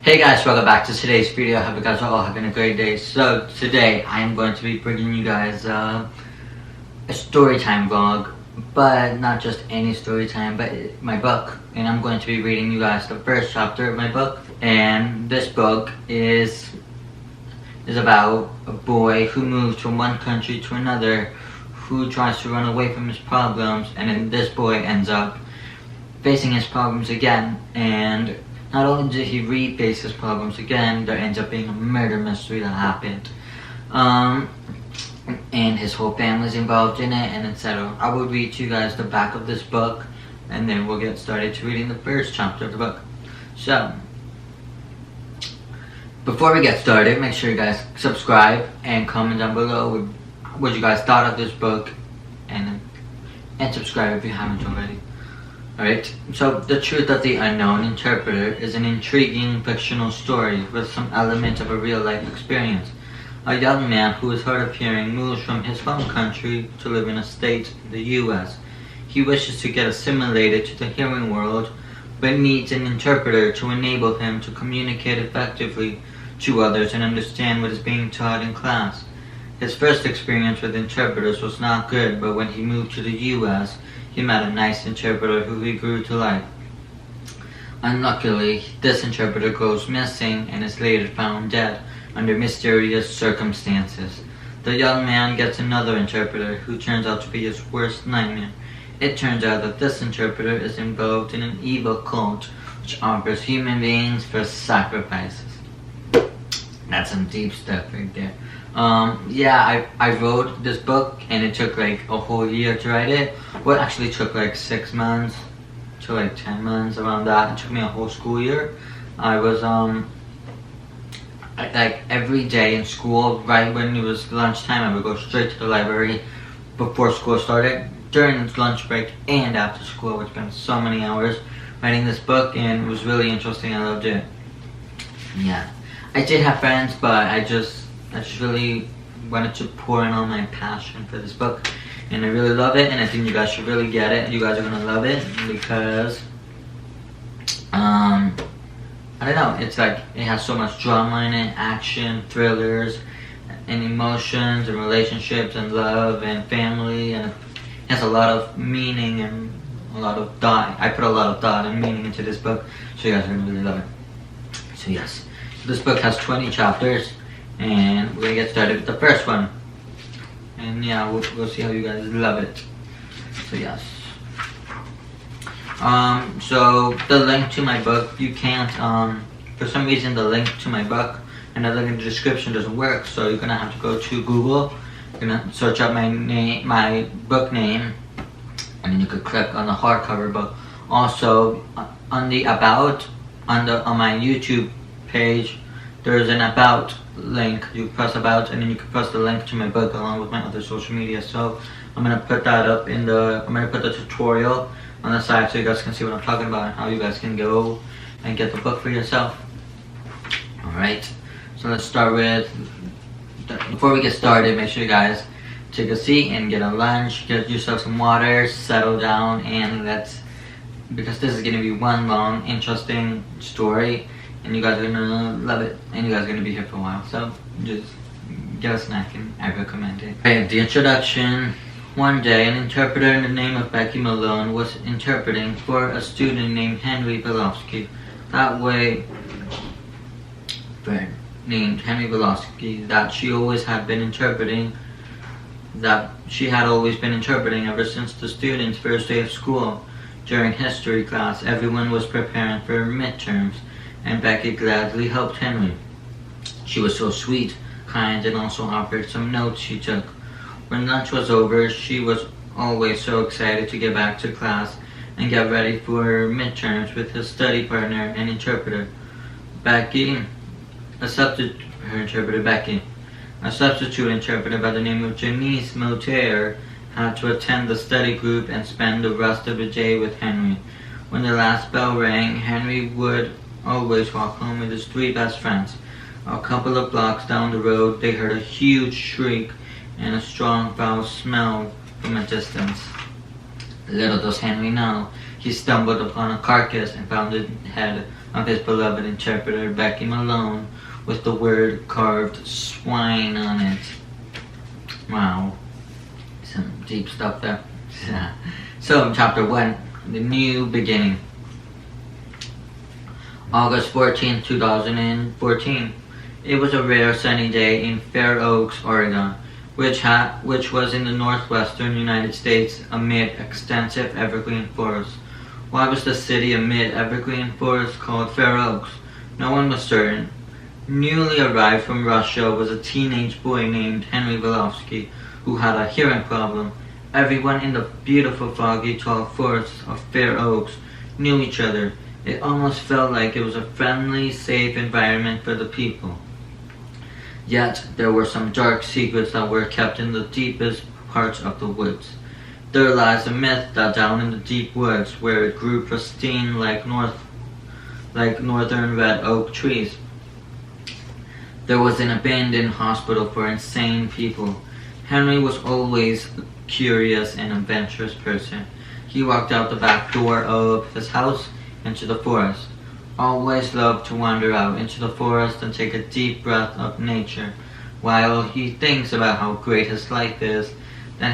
Hey guys, welcome back to today's video. I hope you guys are all having a great day. So today I am going to be bringing you guys a story time vlog, but not just any story time, but my book. And I'm going to be reading you guys the first chapter of my book. And this book is about a boy who moves from one country to another, who tries to run away from his problems, and then this boy ends up facing his problems again. And not only did he reface his problems again, there ends up being a murder mystery that happened. And his whole family's involved in it, and etc. I will read to you guys the back of this book, and then we'll get started to reading the first chapter of the book. So, before we get started, make sure you guys subscribe and comment down below what you guys thought of this book, and subscribe if you haven't already. Alright, so The Truth of the Unknown Interpreter is an intriguing fictional story with some element of a real-life experience. A young man who is hard of hearing moves from his home country to live in a state in the US. He wishes to get assimilated to the hearing world, but needs an interpreter to enable him to communicate effectively to others and understand what is being taught in class. His first experience with interpreters was not good, but when he moved to the US, he met a nice interpreter who he grew to like. Unluckily, this interpreter goes missing and is later found dead under mysterious circumstances. The young man gets another interpreter who turns out to be his worst nightmare. It turns out that this interpreter is involved in an evil cult which offers human beings for sacrifices. That's some deep stuff right there. I wrote this book and it took like a whole year to write it. Well, it actually took like 6 months to like 10 months, around that. It took me a whole school year. I was like every day in school, right when it was lunchtime, I would go straight to the library before school started, during its lunch break, and after school. I would spend so many hours writing this book, and it was really interesting. I loved it. Yeah, I did have friends, but I just really wanted to pour in all my passion for this book, and I really love it, and I think you guys should really get it. You guys are gonna love it because I don't know, it's like it has so much drama in it, action, thrillers, and emotions, and relationships, and love, and family, and it has a lot of meaning and a lot of thought. I put a lot of thought and meaning into this book, so you guys are gonna really love it. So yes, this book has 20 chapters. And we're gonna get started with the first one. And yeah, we'll see how you guys love it. So yes. So the link to my book, you can't, for some reason the link to my book and the link in the description doesn't work, so you're gonna have to go to Google, you're gonna search up my book name, and then you could click on the hardcover book. Also, on the about, on my YouTube page, there's an about link. You press about, and then you can press the link to my book along with my other social media. So I'm gonna put that up I'm gonna put the tutorial on the side so you guys can see what I'm talking about and how you guys can go and get the book for yourself. Alright, so let's start with, before we get started, make sure you guys take a seat and get a lunch, get yourself some water, settle down, and because this is gonna be one long, interesting story, and you guys are gonna love it, and you guys are gonna be here for a while, so just get a snack, and I recommend it. Okay, the introduction. One day, an interpreter in the name of Becky Malone was interpreting for a student named Henry Belofsky. Named Henry Belofsky, that she had always been interpreting ever since the student's first day of school. During history class, everyone was preparing for midterms, and Becky gladly helped Henry. She was so sweet, kind, and also offered some notes she took. When lunch was over, she was always so excited to get back to class and get ready for midterms with his study partner and interpreter, Becky. A substitute interpreter by the name of Janice Motair had to attend the study group and spend the rest of the day with Henry. When the last bell rang, Henry would always walk home with his 3 best friends. A couple of blocks down the road, they heard a huge shriek and a strong foul smell from a distance. Little does Henry know, he stumbled upon a carcass and found the head of his beloved interpreter Becky Malone with the word carved swine on it. Wow. Some deep stuff there. So, Chapter 1, The New Beginning. August 14, 2014. It was a rare sunny day in Fair Oaks, Oregon, which was in the northwestern United States amid extensive evergreen forests. Why was the city amid evergreen forests called Fair Oaks? No one was certain. Newly arrived from Russia was a teenage boy named Henry Volovsky, who had a hearing problem. Everyone in the beautiful foggy tall forests of Fair Oaks knew each other. It almost felt like it was a friendly, safe environment for the people. Yet there were some dark secrets that were kept in the deepest parts of the woods. There lies a myth that down in the deep woods, where it grew pristine like northern red oak trees, there was an abandoned hospital for insane people. Henry was always a curious and adventurous person. He walked out the back door of his house into the forest. Always loved to wander out into the forest and take a deep breath of nature. While he thinks about how great his life is, then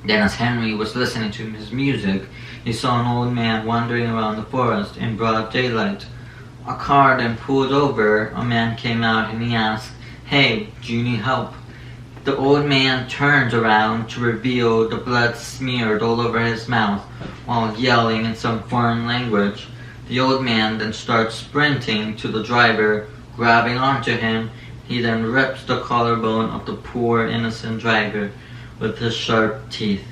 as Henry was listening to his music, he saw an old man wandering around the forest in broad daylight. A car then pulled over. A man came out and he asked, "Hey, do you need help?" The old man turns around to reveal the blood smeared all over his mouth while yelling in some foreign language. The old man then starts sprinting to the driver, grabbing onto him. He then rips the collarbone of the poor innocent driver with his sharp teeth.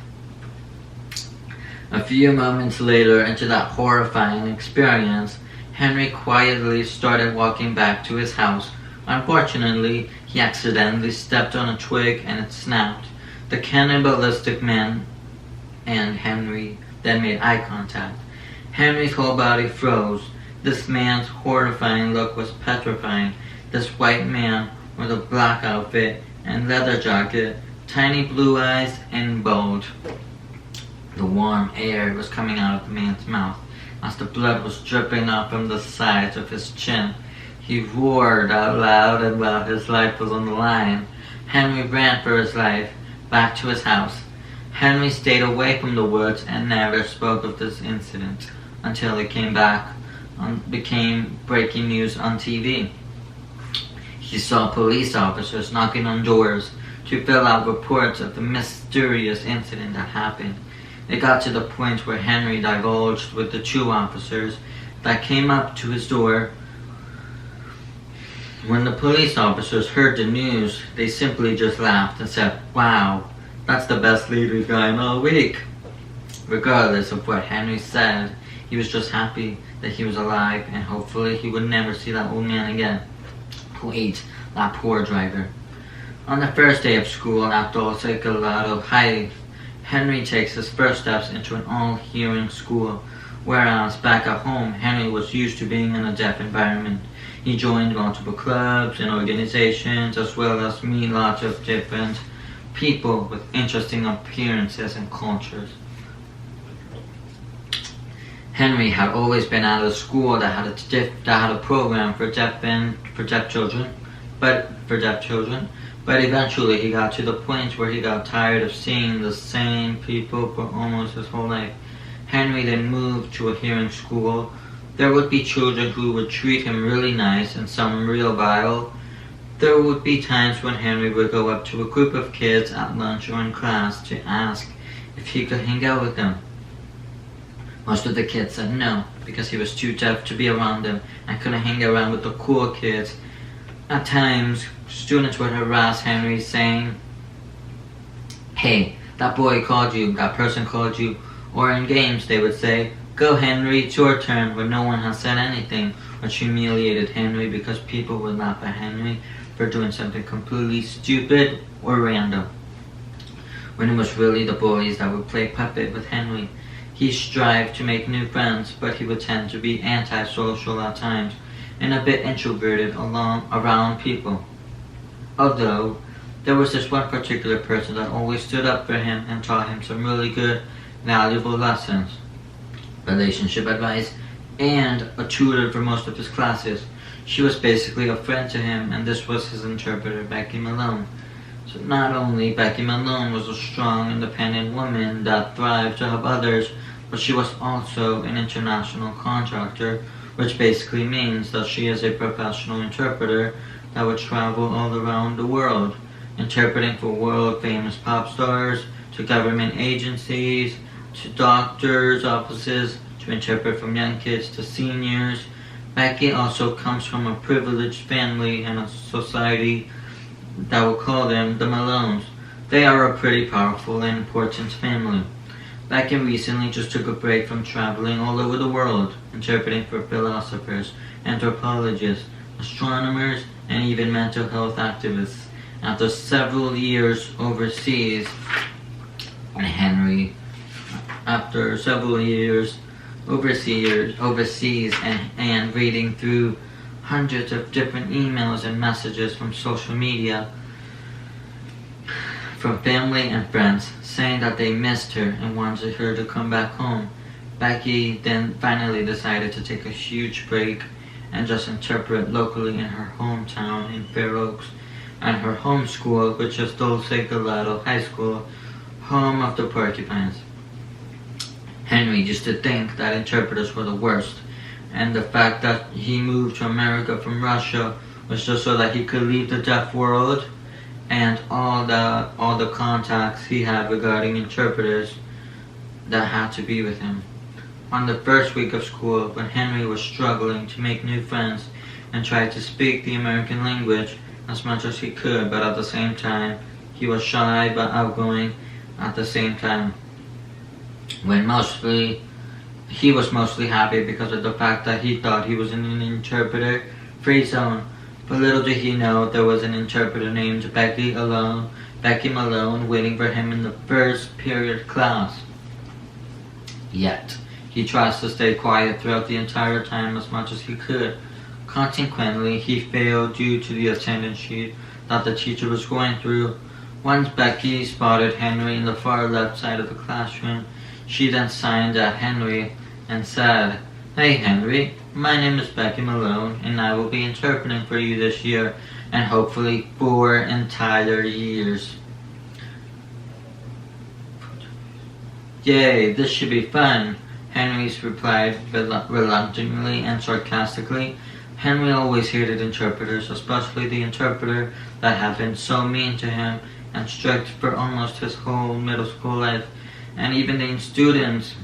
A few moments later into that horrifying experience, Henry quietly started walking back to his house. Unfortunately, he accidentally stepped on a twig and it snapped. The cannibalistic man and Henry then made eye contact. Henry's whole body froze. This man's horrifying look was petrifying. This white man with a black outfit and leather jacket, tiny blue eyes, and bald. The warm air was coming out of the man's mouth as the blood was dripping up from the sides of his chin. He roared out loud and while his life was on the line. Henry ran for his life back to his house. Henry stayed away from the woods and never spoke of this incident until it became breaking news on TV. He saw police officers knocking on doors to fill out reports of the mysterious incident that happened. It got to the point where Henry divulged with the two officers that came up to his door. When the police officers heard the news, they simply just laughed and said, "Wow, that's the best lead we've got in all week." Regardless of what Henry said, he was just happy that he was alive and hopefully he would never see that old man again who ate that poor driver. On the first day of school after a psychological hiatus, Henry takes his first steps into an all-hearing school, whereas back at home, Henry was used to being in a deaf environment. He joined multiple clubs and organizations, as well as meet lots of different people with interesting appearances and cultures. Henry had always been at a school that had a program for deaf children, but eventually he got to the point where he got tired of seeing the same people for almost his whole life. Henry then moved to a hearing school. There would be children who would treat him really nice and some real vile. There would be times when Henry would go up to a group of kids at lunch or in class to ask if he could hang out with them. Most of the kids said no, because he was too deaf to be around them and couldn't hang around with the cool kids. At times, students would harass Henry saying, "Hey, that boy called you, that person called you." Or in games they would say, "Go Henry, it's your turn," when no one had said anything, which humiliated Henry because people would laugh at Henry for doing something completely stupid or random, when it was really the boys that would play puppet with Henry. He strived to make new friends, but he would tend to be antisocial at times and a bit introverted around people. Although, there was this one particular person that always stood up for him and taught him some really good, valuable lessons. Relationship advice: and a tutor for most of his classes. She was basically a friend to him, and this was his interpreter, Becky Malone. So not only Becky Malone was a strong, independent woman that thrived to help others, but she was also an international contractor, which basically means that she is a professional interpreter that would travel all around the world, interpreting for world-famous pop stars, to government agencies, to doctors' offices, to interpret from young kids to seniors. Becky also comes from a privileged family and a society that will call them the Malones. They are a pretty powerful and important family. Becky recently just took a break from traveling all over the world, interpreting for philosophers, anthropologists, astronomers, and even mental health activists. After several years overseas, and reading through hundreds of different emails and messages from social media, from family and friends, saying that they missed her and wanted her to come back home, Becky then finally decided to take a huge break and just interpret locally in her hometown in Fair Oaks, and her home school, which is Dulce Gallardo High School, home of the Porcupines. Henry used to think that interpreters were the worst, and the fact that he moved to America from Russia was just so that he could leave the deaf world and all the contacts he had regarding interpreters that had to be with him. On the first week of school, when Henry was struggling to make new friends and tried to speak the American language as much as he could, but at the same time he was shy but outgoing at the same time. He was mostly happy because of the fact that he thought he was in an interpreter-free zone. But little did he know there was an interpreter named Becky Malone waiting for him in the first period class. Yet, he tries to stay quiet throughout the entire time as much as he could. Consequently, he failed due to the attendance sheet that the teacher was going through. Once Becky spotted Henry in the far left side of the classroom, she then signed at Henry and said, "Hey Henry, my name is Becky Malone and I will be interpreting for you this year and hopefully 4 entire years." "Yay, this should be fun," Henry's replied reluctantly and sarcastically. Henry always hated interpreters, especially the interpreter that had been so mean to him and strict for almost his whole middle school life. And even the students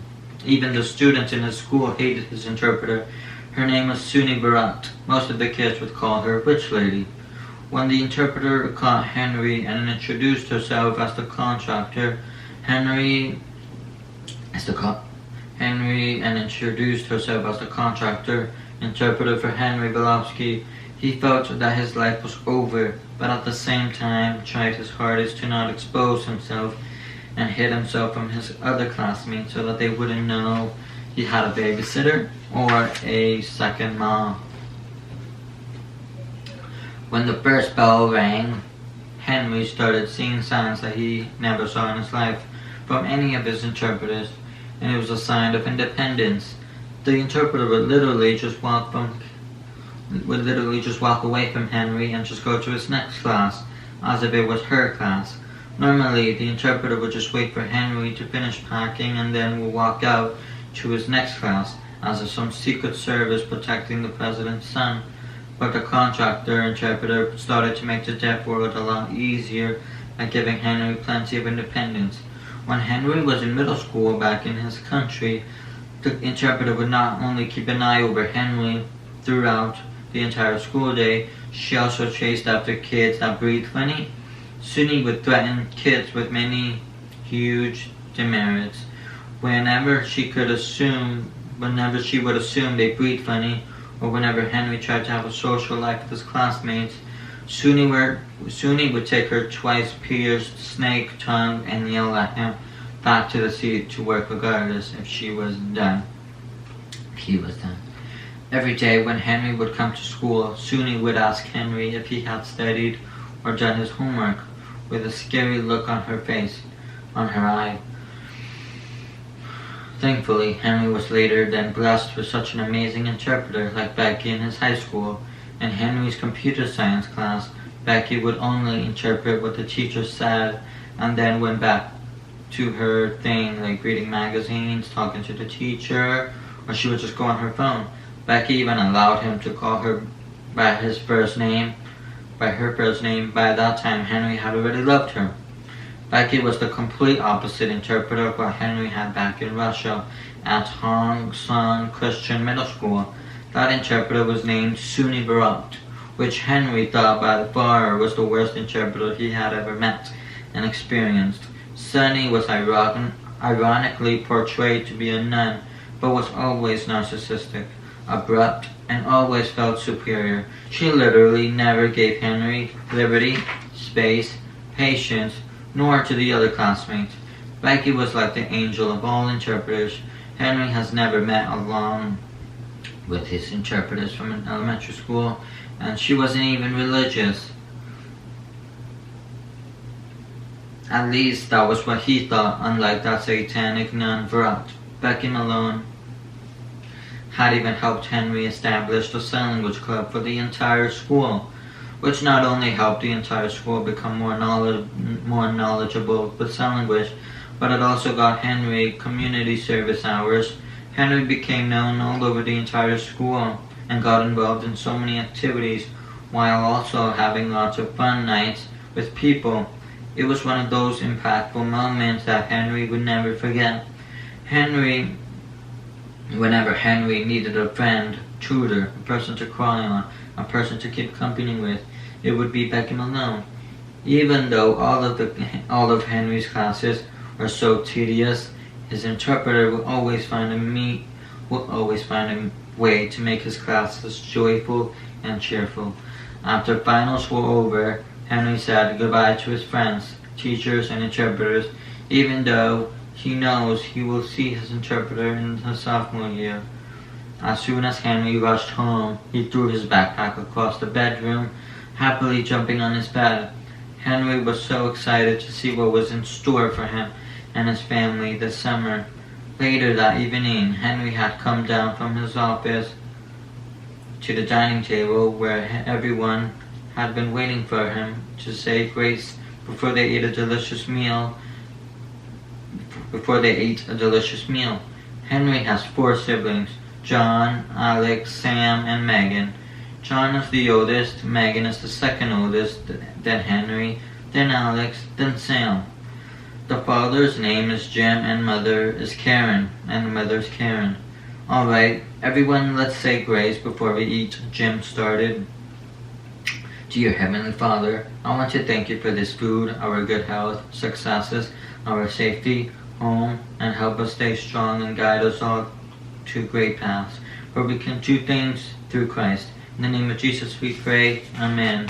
in his school hated his interpreter. Her name was Suni Barat. Most of the kids would call her Witch Lady. When the interpreter caught Henry and introduced herself as the contractor, interpreter for Henry Belovsky, he felt that his life was over, but at the same time tried his hardest to not expose himself and hid himself from his other classmates so that they wouldn't know he had a babysitter or a second mom. When the first bell rang, Henry started seeing signs that he never saw in his life from any of his interpreters, and it was a sign of independence. The interpreter would literally just walk away from Henry and just go to his next class, as if it was her class. Normally, the interpreter would just wait for Henry to finish packing and then would walk out to his next class, as if some secret service protecting the president's son. But the contractor interpreter started to make the deaf world a lot easier by giving Henry plenty of independence. When Henry was in middle school back in his country, the interpreter would not only keep an eye over Henry throughout the entire school day, she also chased after kids that breathed funny. Suni would threaten kids with many huge demerits. Whenever she would assume they breathed funny, or whenever Henry tried to have a social life with his classmates, Suni would take her twice-pierced snake tongue and yell at him back to the seat to work regardless if he was done. Every day when Henry would come to school, Suni would ask Henry if he had studied or done his homework, with a scary look on her eye. Thankfully, Henry was later then blessed with such an amazing interpreter like Becky in his high school. In Henry's computer science class, Becky would only interpret what the teacher said and then went back to her thing, like reading magazines, talking to the teacher, or she would just go on her phone. Becky even allowed him to call her by her first name. By that time, Henry had already loved her. Becky was the complete opposite interpreter of what Henry had back in Russia at Hong Son Christian Middle School. That interpreter was named Suni Barat, which Henry thought by far was the worst interpreter he had ever met and experienced. Sunny was ironically portrayed to be a nun, but was always narcissistic, abrupt, and always felt superior. She literally never gave Henry liberty, space, patience, nor to the other classmates. Becky was like the angel of all interpreters. Henry has never met along with his interpreters from an elementary school, and she wasn't even religious. At least that was what he thought, unlike that satanic nun Virat. Becky Malone had even helped Henry establish the sign language club for the entire school, which not only helped the entire school become more knowledgeable with sign language, but it also got Henry community service hours. Henry became known all over the entire school and got involved in so many activities while also having lots of fun nights with people. It was one of those impactful moments that Henry would never forget. Whenever Henry needed a friend, tutor, a person to cry on, a person to keep company with, it would be Becky Malone. Even though all of Henry's classes were so tedious, his interpreter would always find a way to make his classes joyful and cheerful. After finals were over, Henry said goodbye to his friends, teachers, and interpreters, even though he knows he will see his interpreter in his sophomore year. As soon as Henry rushed home, he threw his backpack across the bedroom, happily jumping on his bed. Henry was so excited to see what was in store for him and his family this summer. Later that evening, Henry had come down from his office to the dining table where everyone had been waiting for him to say grace before they ate a delicious meal. Henry has 4 siblings: John, Alex, Sam, and Megan. John is the oldest, Megan is the second oldest, then Henry, then Alex, then Sam. The father's name is Jim and mother is Karen, and the mother's Karen. Alright, everyone, let's say grace before we eat, Jim started. Dear Heavenly Father, I want to thank you for this food, our good health, successes, our safety, home, and help us stay strong and guide us all to great paths, for we can do things through Christ. In the name of Jesus we pray, Amen.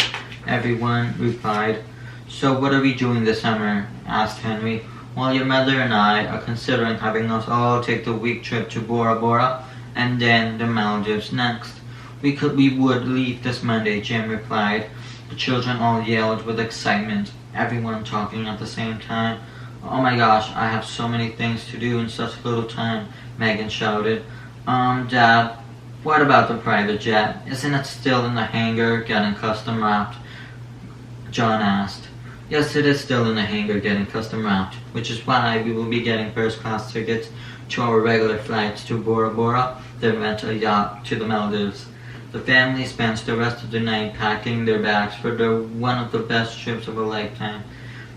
Everyone replied. So what are we doing this summer? Asked Henry. Well, your mother and I are considering having us all take the week trip to Bora Bora and then the Maldives next. We would leave this Monday, Jim replied. The children all yelled with excitement, everyone talking at the same time. Oh my gosh, I have so many things to do in such little time, Megan shouted. Dad, what about the private jet? Isn't it still in the hangar getting custom wrapped? John asked. Yes, it is still in the hangar getting custom wrapped, which is why we will be getting first class tickets to our regular flights to Bora Bora, then rent a yacht to the Maldives. The family spends the rest of the night packing their bags for one of the best trips of a lifetime.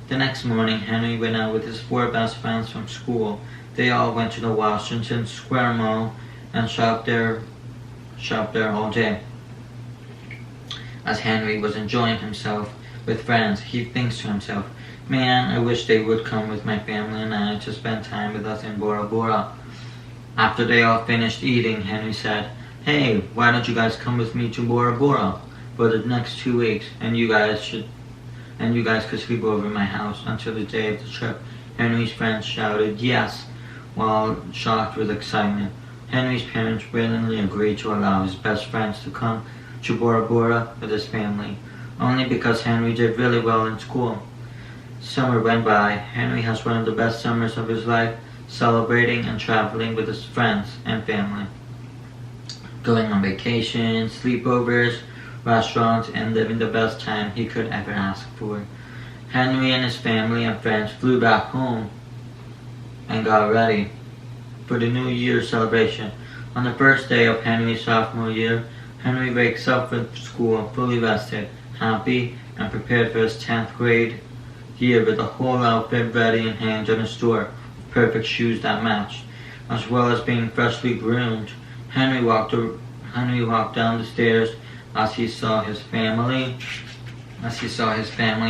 The next morning, Henry went out with his 4 best friends from school. They all went to the Washington Square Mall and shopped there all day. As Henry was enjoying himself with friends, he thinks to himself, man, I wish they would come with my family and I to spend time with us in Bora Bora. After they all finished eating, Henry said, hey, why don't you guys come with me to Bora Bora for the next 2 weeks, and you guys could sleep over at my house until the day of the trip. Henry's friends shouted yes, while shocked with excitement. Henry's parents willingly agreed to allow his best friends to come to Bora Bora with his family, only because Henry did really well in school. Summer went by. Henry has one of the best summers of his life. celebrating and traveling with his friends and family, going on vacations, sleepovers, restaurants, and living the best time he could ever ask for. Henry and his family and friends flew back home and got ready for the New Year's celebration. On the first day of Henry's sophomore year, Henry wakes up for school fully rested, happy, and prepared for his 10th grade year with the whole outfit ready and hanged on his door, with perfect shoes that matched. As well as being freshly groomed, Henry walked down the stairs as he saw his family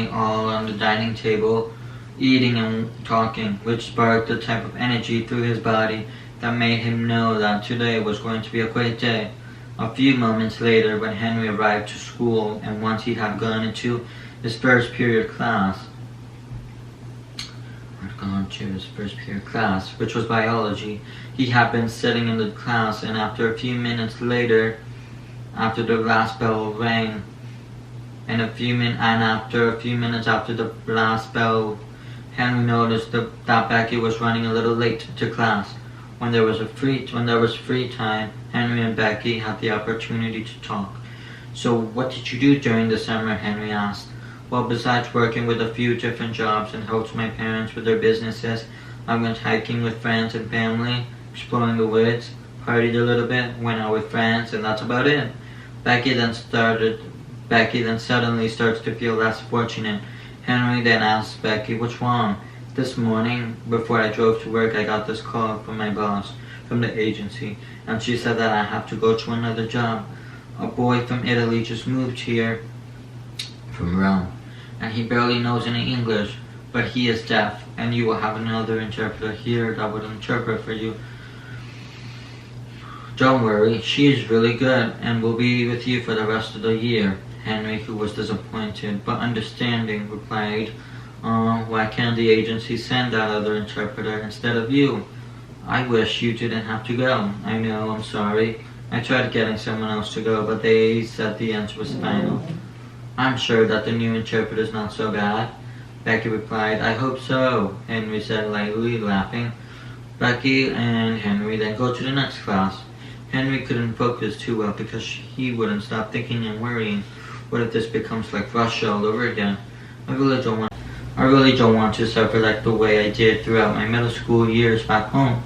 all on the dining table, eating and talking, which sparked a type of energy through his body that made him know that today was going to be a great day. A few moments later, when Henry arrived to school, and once he had gone into his first period class, which was biology, he had been sitting in the class, and after a few minutes the last bell rang, after a few minutes after the last bell, Henry noticed that Becky was running a little late to class. When there was free time, Henry and Becky had the opportunity to talk. "So what did you do during the summer?" Henry asked. "Well, besides working with a few different jobs and helped my parents with their businesses, I went hiking with friends and family, exploring the woods, partied a little bit, went out with friends, and that's about it." Becky then suddenly starts to feel less fortunate. Henry then asks Becky, "What's wrong?" "This morning, before I drove to work, I got this call from my boss, from the agency, and she said that I have to go to another job. A boy from Italy just moved here from Rome, and he barely knows any English, but he is deaf, and you will have another interpreter here that would interpret for you. Don't worry, she is really good and will be with you for the rest of the year." Henry, who was disappointed but understanding, replied, "Why can't the agency send that other interpreter instead of you? I wish you didn't have to go." "I know, I'm sorry. I tried getting someone else to go, but they said the answer was final." "I'm sure that the new interpreter's not so bad," Becky replied. "I hope so," Henry said lightly, laughing. Becky and Henry then go to the next class. Henry couldn't focus too well because he wouldn't stop thinking and worrying. What if this becomes like Russia all over again? I really don't want to suffer like the way I did throughout my middle school years back home.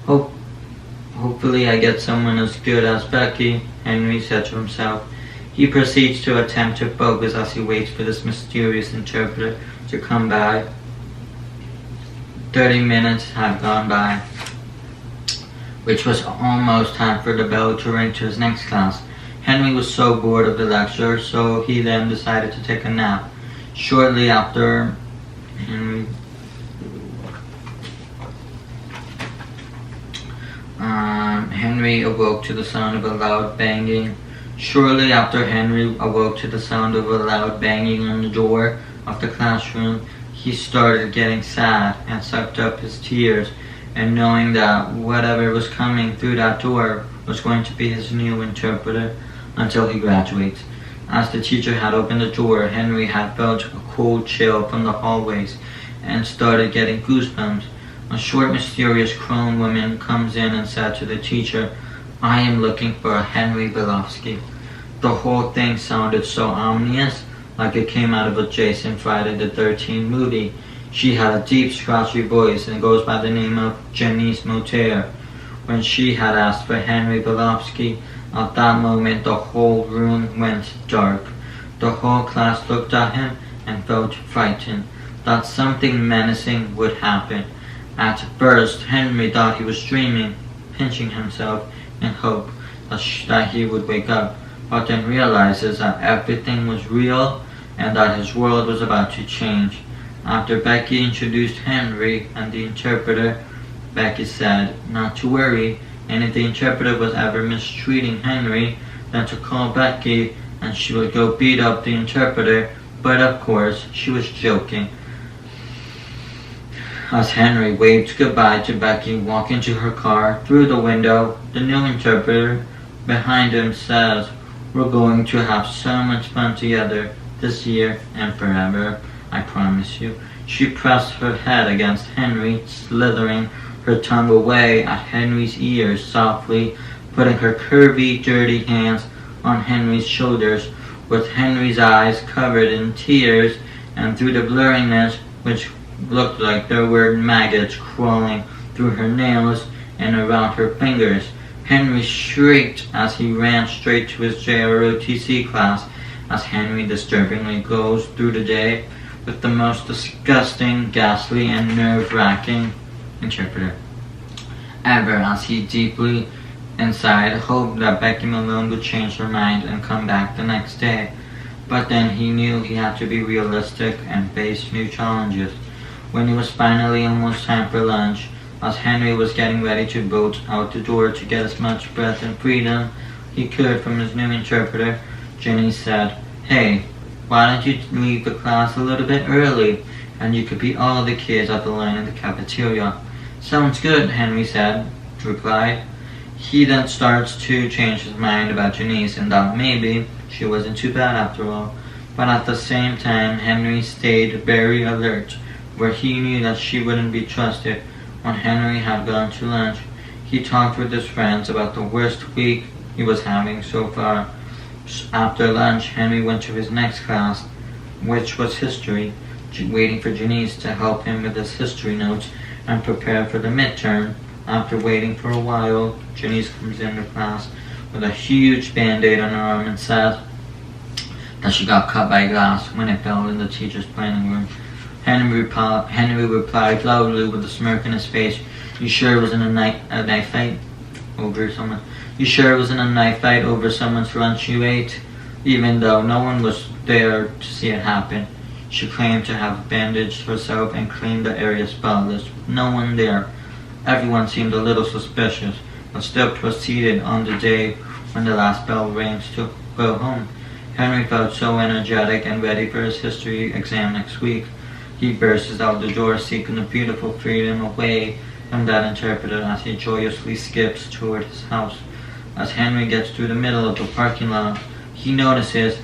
Hopefully I get someone as good as Becky," Henry said to himself. He proceeds to attempt to focus as he waits for this mysterious interpreter to come by. 30 minutes have gone by, which was almost time for the bell to ring to his next class. Henry was so bored of the lecture, so he then decided to take a nap. Shortly after, Henry awoke to the sound of a loud banging. Shortly after Henry awoke to the sound of a loud banging on the door of the classroom, he started getting sad and sucked up his tears, and knowing that whatever was coming through that door was going to be his new interpreter until he graduates. As the teacher had opened the door, Henry had felt a cold chill from the hallways and started getting goosebumps. A short, mysterious crone woman comes in and said to the teacher, "I am looking for a Henry Belovsky." The whole thing sounded so ominous, like it came out of a Jason Friday the 13th movie. She had a deep, scratchy voice and goes by the name of Janice Moter. When she had asked for Henry Belovsky, at that moment the whole room went dark. The whole class looked at him and felt frightened that something menacing would happen. At first, Henry thought he was dreaming, pinching himself in hope that he would wake up, but then realizes that everything was real and that his world was about to change. After Becky introduced Henry and the interpreter, Becky said not to worry, and if the interpreter was ever mistreating Henry, then to call Becky and she would go beat up the interpreter, but of course she was joking. As Henry waved goodbye to Becky walking to her car through the window, the new interpreter behind him says, "We're going to have so much fun together this year and forever, I promise you." She pressed her head against Henry, slithering her tongue away at Henry's ears softly, putting her curvy, dirty hands on Henry's shoulders, with Henry's eyes covered in tears, and through the blurriness, which looked like there were maggots crawling through her nails and around her fingers, Henry shrieked as he ran straight to his JROTC class, as Henry disturbingly goes through the day with the most disgusting, ghastly, and nerve-wracking interpreter ever, as he deeply inside hoped that Becky Malone would change her mind and come back the next day. But then he knew he had to be realistic and face new challenges. When it was finally almost time for lunch, as Henry was getting ready to bolt out the door to get as much breath and freedom he could from his new interpreter, Jenny said, "Hey, why don't you leave the class a little bit early, and you could beat all the kids at the line in the cafeteria?" "Sounds good," Henry replied. He then starts to change his mind about Janice and that maybe she wasn't too bad after all. But at the same time, Henry stayed very alert, where he knew that she wouldn't be trusted. When Henry had gone to lunch, he talked with his friends about the worst week he was having so far. After lunch, Henry went to his next class, which was history, waiting for Janice to help him with his history notes and prepare for the midterm. After waiting for a while, Janice comes into class with a huge band-aid on her arm and says that she got cut by glass when it fell in the teacher's planning room. Henry replied loudly with a smirk on his face, "You sure it wasn't a knife fight over someone? You sure it wasn't a knife fight over someone's lunch you ate?" Even though no one was there to see it happen, she claimed to have bandaged herself and cleaned the area spotless, with no one there. Everyone seemed a little suspicious, but still proceeded on the day when the last bell rang to go home. Henry felt so energetic and ready for his history exam next week. He bursts out the door, seeking the beautiful freedom away from that interpreter as he joyously skips toward his house. As Henry gets through the middle of the parking lot, he notices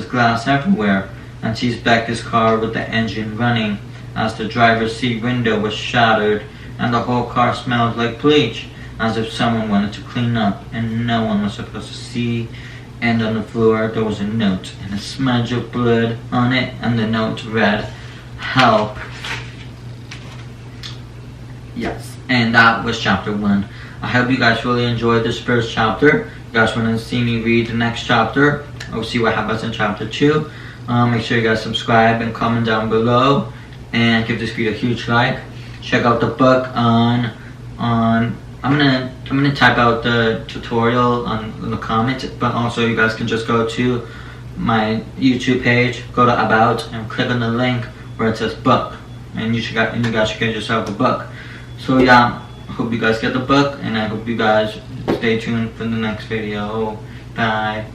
glass everywhere and sees Becca's car with the engine running, as the driver's seat window was shattered and the whole car smelled like bleach, as if someone wanted to clean up and no one was supposed to see. And on the floor there was a note and a smudge of blood on it, and the note read, "Help." Yes, and that was chapter 1. I hope you guys really enjoyed this first chapter. If you guys want to see me read the next chapter, or see what happens in chapter 2, make sure you guys subscribe and comment down below, and give this video a huge like. Check out the book on I'm gonna type out the tutorial in the comments, but also you guys can just go to my YouTube page, go to About, and click on the link where it says book, and you guys should get yourself a book. So yeah, I hope you guys get the book, and I hope you guys stay tuned for the next video. Bye.